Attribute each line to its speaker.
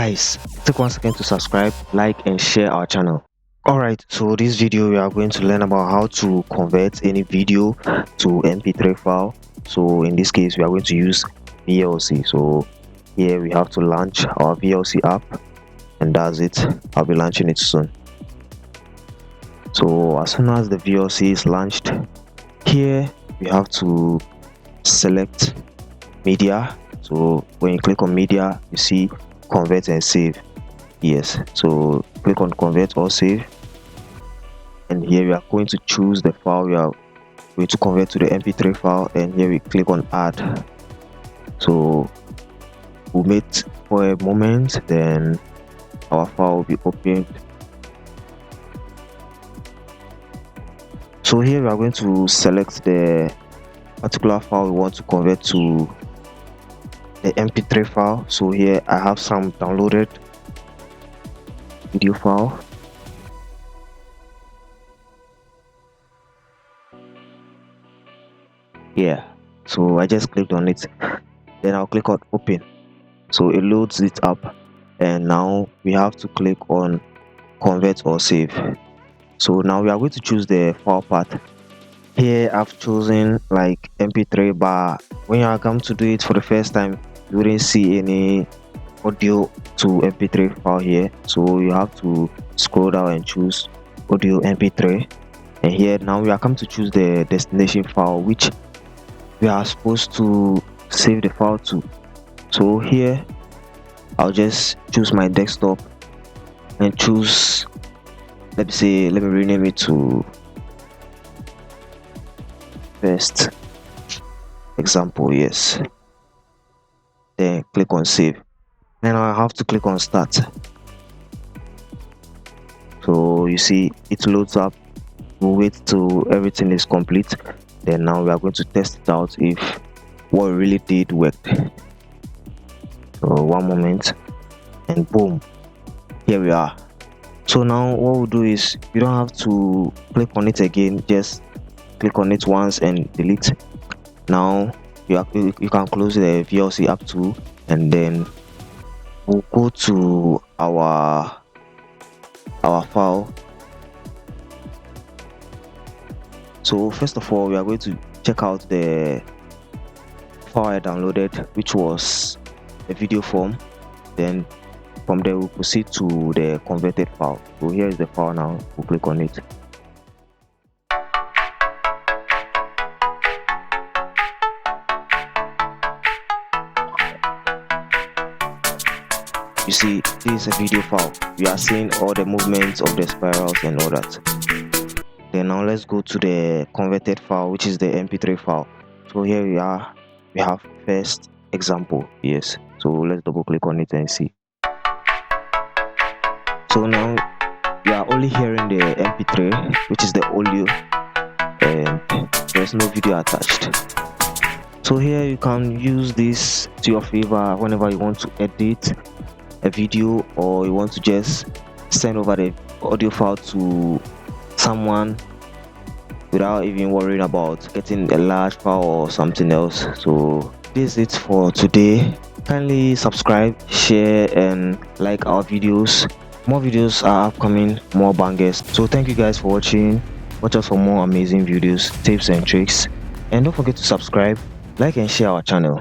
Speaker 1: Guys, take 1 second to subscribe, like and share our channel. Alright, so this video we are going to learn about how to convert any video to MP3 file. So in this case we are going to use VLC. So here we have to launch our VLC app, and that's it. I'll be launching it soon. So as soon as the VLC is launched, here we have to select media. So when you click on media, you see convert and save. Yes, so click on convert or save, and here we are going to choose the file we are going to convert to the MP3 file, and here we click on add. So we'll wait for a moment, then our file will be opened. So here we are going to select the particular file we want to convert to the MP3 file. So here I have some downloaded video file. Yeah, so I just clicked on it, then I'll click on open. So it loads it up, and now we have to click on convert or save. So now we are going to choose the file path. Here I've chosen like MP3, but when you are come to do it for the first time, you wouldn't see any audio to MP3 file here, so you have to scroll down and choose audio MP3. And here now we are come to choose the destination file which we are supposed to save the file to. So here I'll just choose my desktop and choose, let me rename it to first example. Yes, then click on save. Then I have to click on start. So you see it loads up. We'll wait till everything is complete, then now we are going to test it out if what we really did worked. So one moment, and boom, here we are. So now what we'll do is you don't have to click on it again, just click on it once and delete. Now you can close the VLC app too, and then we'll go to our file. So first of all, we are going to check out the file I downloaded, which was a video form. Then from there we'll proceed to the converted file. So here is the file. Now we'll click on it. You see, this is a video file. We are seeing all the movements of the spirals and all that. Then now let's go to the converted file, which is the MP3 file. So here we are. We have first example. Yes, so let's double click on it and see. So now we are only hearing the MP3, which is the audio, and there's no video attached. So here you can use this to your favor whenever you want to edit a video, or you want to just send over the audio file to someone without even worrying about getting a large file or something else. So this is it for today. Kindly subscribe, share and like our videos. More videos are upcoming, more bangers. So thank you guys for watching. Watch out for more amazing videos, tips and tricks, and don't forget to subscribe, like and share our channel.